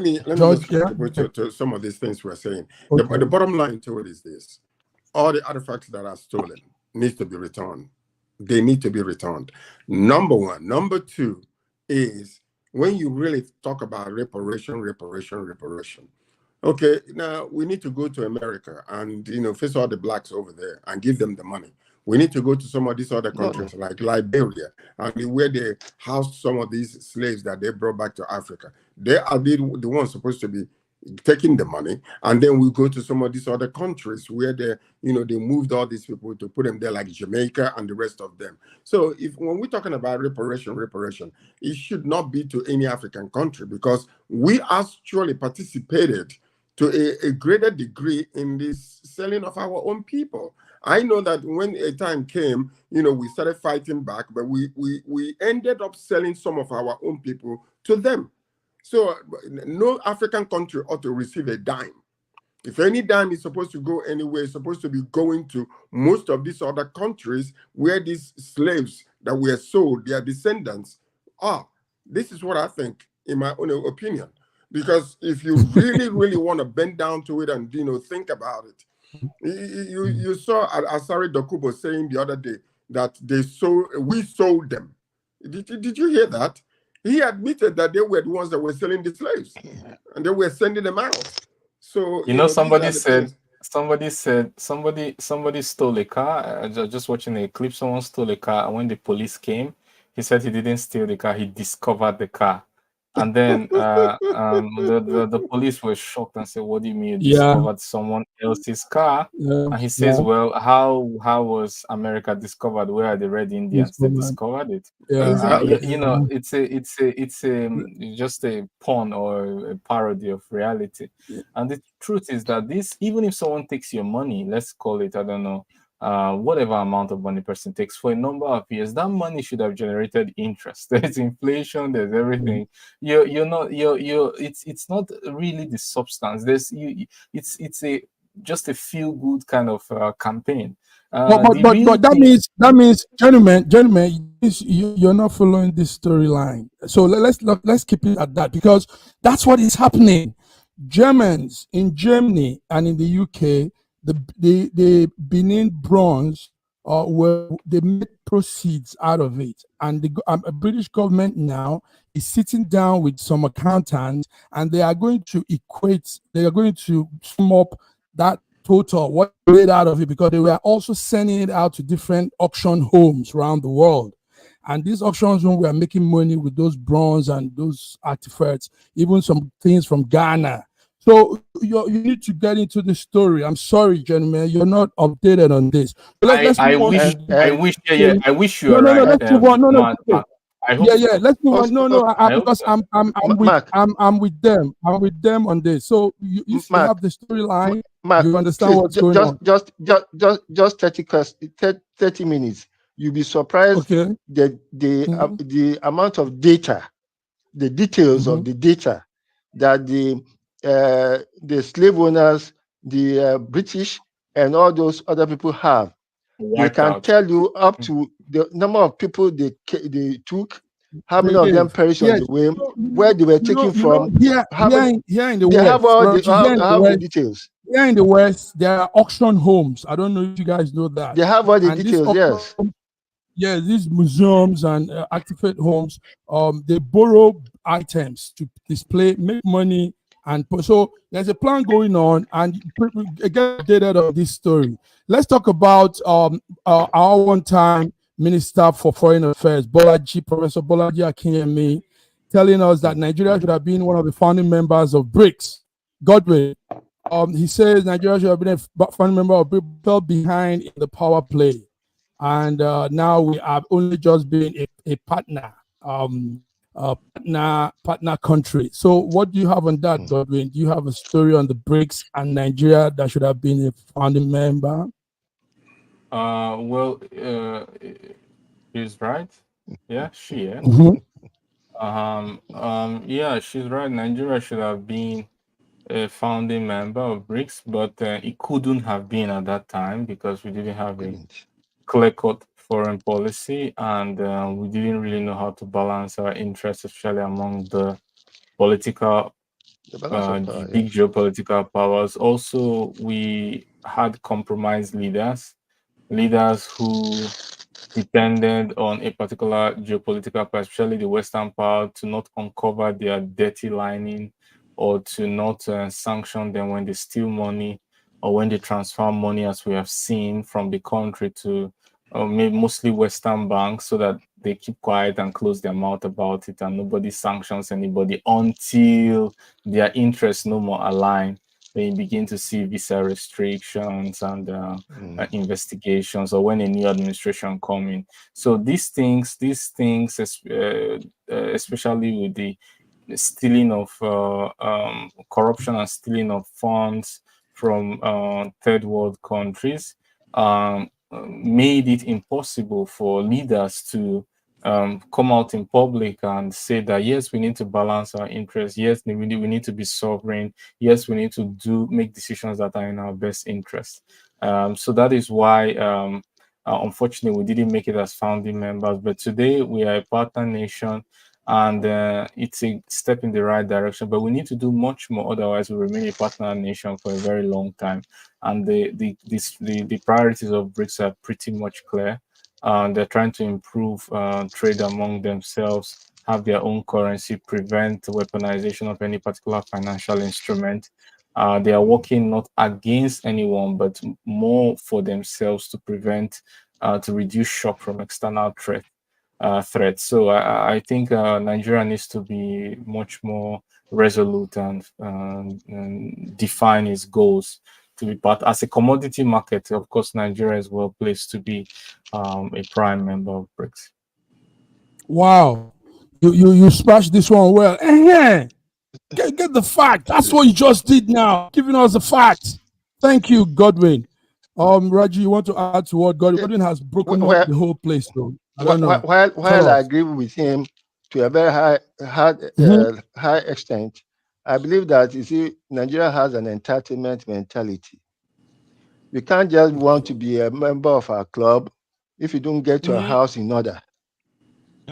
me just contribute to some of these things we're saying. The bottom line to it is this: all the artifacts that are stolen need to be returned. They need to be returned. Number one. Number two is when you really talk about reparation. Okay, now we need to go to America and face all the blacks over there and give them the money. We need to go to some of these other countries like Liberia, and where they housed some of these slaves that they brought back to Africa. They are the ones supposed to be taking the money, and then we go to some of these other countries where they moved all these people to put them there, like Jamaica and the rest of them. So when we're talking about reparation, it should not be to any African country, because we actually participated to a greater degree in this selling of our own people. I know that when a time came, we started fighting back, but we ended up selling some of our own people to them. So no African country ought to receive a dime. If any dime is supposed to go anywhere, it's supposed to be going to most of these other countries where these slaves that were sold, their descendants are. This is what I think, in my own opinion. Because if you really, really want to bend down to it and think about it, you saw Asari Dokubo saying the other day that we sold them. Did you hear that? He admitted that they were the ones that were selling the slaves, and they were sending them out. So somebody stole a car. Just watching a clip, someone stole a car, and when the police came, he said he didn't steal the car, he discovered the car. And then the police were shocked and said, "What do you mean you discovered someone else's car?" And he says, "Well, how was America discovered? Where are the Red Indians that discovered it?" Exactly. It's just a pun or a parody of reality. And the truth is that even if someone takes your money, let's call it, I don't know, whatever amount of money person takes for a number of years, that money should have generated interest. There's inflation, there's everything. You're not you're it's not really the substance. It's a just a feel good kind of campaign. But that means, gentlemen, you're not following this storyline. So let's keep it at that, because that's what is happening. Germans in Germany and in the UK, the Benin bronze, where they made proceeds out of it, and the British government now is sitting down with some accountants, and they are going to sum up that total, what they made out of it, because they were also sending it out to different auction homes around the world. And these auctions homes were making money with those bronze and those artifacts, even some things from Ghana. So you need to get into the story. I'm sorry, gentlemen, you're not updated on this. I wish you are no, right. Let's move on. I hope let's move on. Because I'm with them. I'm with them on this. So you have the storyline. You understand what's going on. Just 30 minutes. You'll be surprised the amount of data, the details of the data that the slave owners, the British, and all those other people have. They can tell you up to the number of people they took, how many of them perished on the way, where they were taken from. Here in the they West, have all the details. Here in the West, there are auction homes. I don't know if you guys know that. They have all the details, yes. Yeah, these museums and artifact homes, they borrow items to display, make money, and so there's a plan going on. And get updated on this story. Let's talk about our one-time Minister for Foreign Affairs, Professor Bolaji Akinyemi, telling us that Nigeria should have been one of the founding members of BRICS. Godwin, he says Nigeria should have been a founding member of BRICS, fell behind in the power play. And now we have only just been a partner, partner country. So what do you have on that, Godwin? Do you have a story on the BRICS and Nigeria that should have been a founding member? Well, she's right. Yeah, she is. Yeah, she's right. Nigeria should have been a founding member of BRICS, but it couldn't have been at that time because we didn't have a clear-cut foreign policy, and we didn't really know how to balance our interests, especially among the political, big geopolitical powers. Also, we had compromised leaders who depended on a particular geopolitical power, especially the Western power, to not uncover their dirty lining or to not sanction them when they steal money or when they transfer money, as we have seen, from the country to mostly Western banks, so that they keep quiet and close their mouth about it, and nobody sanctions anybody until their interests no more align. Then you begin to see visa restrictions and investigations, or when a new administration comes in. So these things, especially with the stealing of corruption and stealing of funds from third world countries, made it impossible for leaders to come out in public and say that, yes, we need to balance our interests. Yes, we need to be sovereign. Yes, we need to make decisions that are in our best interest. So that is why, unfortunately, we didn't make it as founding members. But today we are a partner nation, and it's a step in the right direction. But we need to do much more. Otherwise, we remain a partner nation for a very long time. And the priorities of BRICS are pretty much clear. They're trying to improve trade among themselves, have their own currency, prevent weaponization of any particular financial instrument. They are working not against anyone, but more for themselves to prevent, to reduce shock from external threats. So I think Nigeria needs to be much more resolute and define its goals to be part. As a commodity market, of course, Nigeria is well placed to be a prime member of BRICS. Wow, you smashed this one well. Get the fact. That's what you just did now, giving us the facts. Thank you, Godwin. Raji, you want to add to what Godwin has broken up the whole place, though? I don't know. While I agree with him to a very high extent, I believe that, you see, Nigeria has an entitlement mentality. You can't just want to be a member of our club if you don't get your house in order.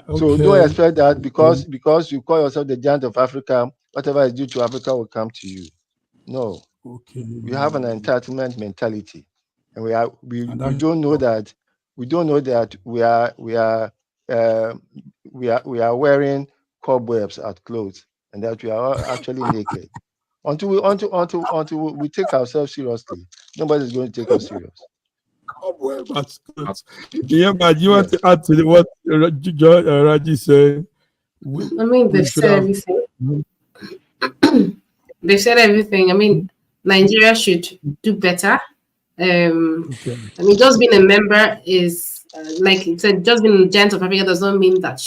Okay. So don't expect that because you call yourself the giant of Africa, whatever is due to Africa will come to you. No. Okay. We have an entitlement mentality, and we don't know that we are wearing cobwebs as clothes, and that we are actually naked. Until we take ourselves seriously, nobody's going to take us serious. Yeah, but you want to add to what Raji said? I mean, they've said everything. They've said everything. I mean, Nigeria should do better. I mean, just being a member is like it said, just being a giant of Africa does not mean that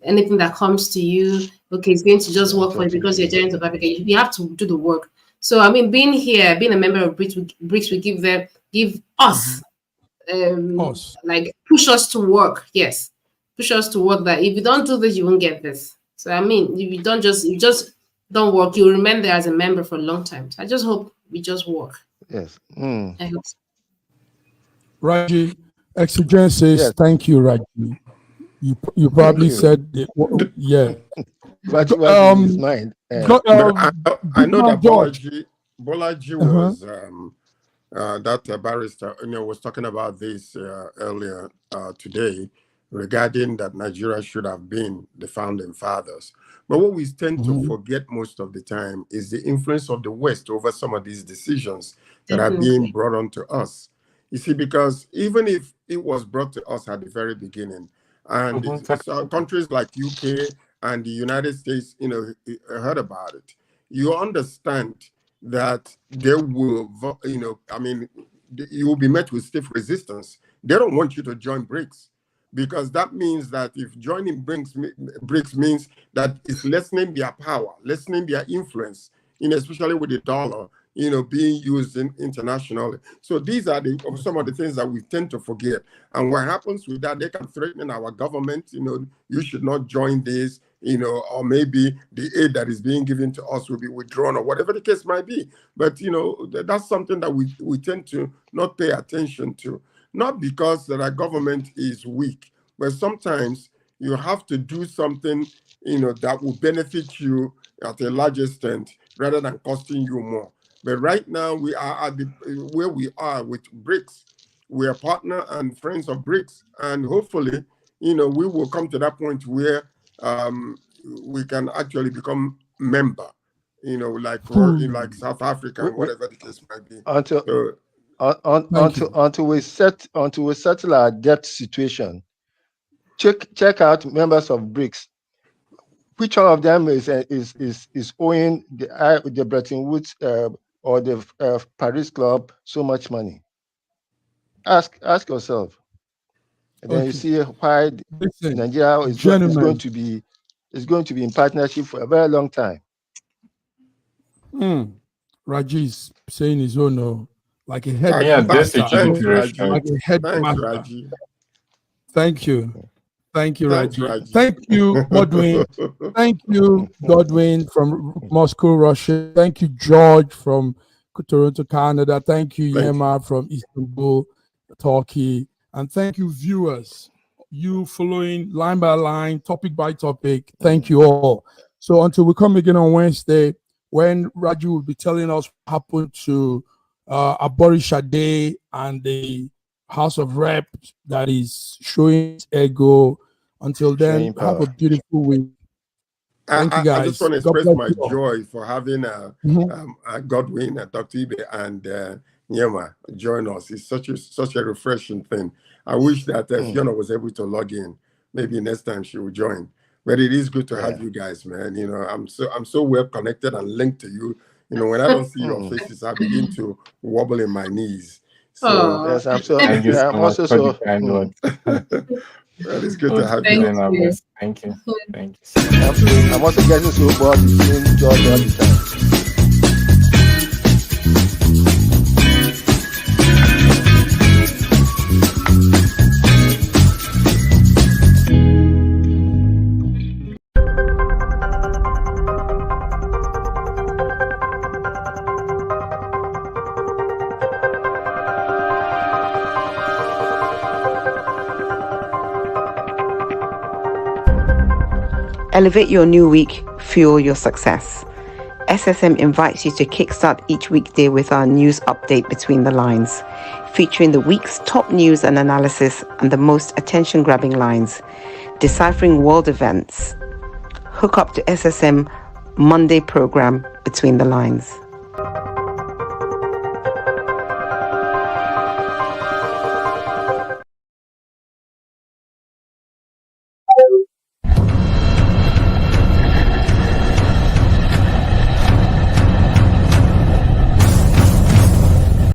anything that comes to you, okay, it's going to just work for you because you're giant of Africa. You have to do the work. So, I mean, being a member of BRICS will give us, like push us to work. Yes, push us to work. That if you don't do this, you won't get this. So, I mean, if you just don't work, you'll remain there as a member for a long time. So I just hope we just work. Yes. I hope so. Raji, Exogen says, thank you, Raji. You probably said, yeah. What in his mind? I know that Bolaji was that barrister, was talking about this earlier today regarding that Nigeria should have been the founding fathers. But what we tend to forget most of the time is the influence of the West over some of these decisions that are being brought onto us. You see, because even if it was brought to us at the very beginning, and countries like UK and the United States, heard about it, you understand that they will, you will be met with stiff resistance. They don't want you to join BRICS. Because that means that if joining BRICS means that it's lessening their power, lessening their influence, especially with the dollar, being used internationally. So these are some of the things that we tend to forget. And what happens with that, they can threaten our government, you should not join this, or maybe the aid that is being given to us will be withdrawn or whatever the case might be. But, that's something that we tend to not pay attention to. Not because that our government is weak, but sometimes you have to do something, that will benefit you at a large extent rather than costing you more. But right now we are at where we are with BRICS. We are partner and friends of BRICS, and hopefully, we will come to that point where we can actually become member. Like South Africa, and whatever the case might be. Until we settle our debt situation, check out members of BRICS. Which one of them is owing the Bretton Woods or the Paris Club so much money? Ask yourself, and then you see why Nigeria is going to be in partnership for a very long time. Raji is saying his own. Like a head headmaster. Thank you. Thank you, Raji. Thank you, Godwin. Thank you, Godwin from Moscow, Russia. Thank you, George from Toronto, Canada. Thank you, Yema from Istanbul, Turkey. And thank you, viewers. You following line by line, topic by topic. Thank you all. So until we come again on Wednesday, when Raji will be telling us what happened to Abori Shade and the House of Reps that is showing its ego. Until then, have a beautiful week. Thank you, guys. I just want to express my joy for having Godwin, Dr. Ibe, and Nyema join us. It's such a refreshing thing. I wish that Fiona was able to log in. Maybe next time she will join. But it is good to have you guys, man. I'm so well connected and linked to you. When I don't see your faces, I begin to wobble in my knees. So yes, I'm also so. Well, it's good to have you. Thank you. I'm also getting so bored seeing George all the time. Elevate your new week, fuel your success. SSM invites you to kickstart each weekday with our news update Between the Lines, featuring the week's top news and analysis and the most attention-grabbing lines, deciphering world events. Hook up to SSM Monday program Between the Lines.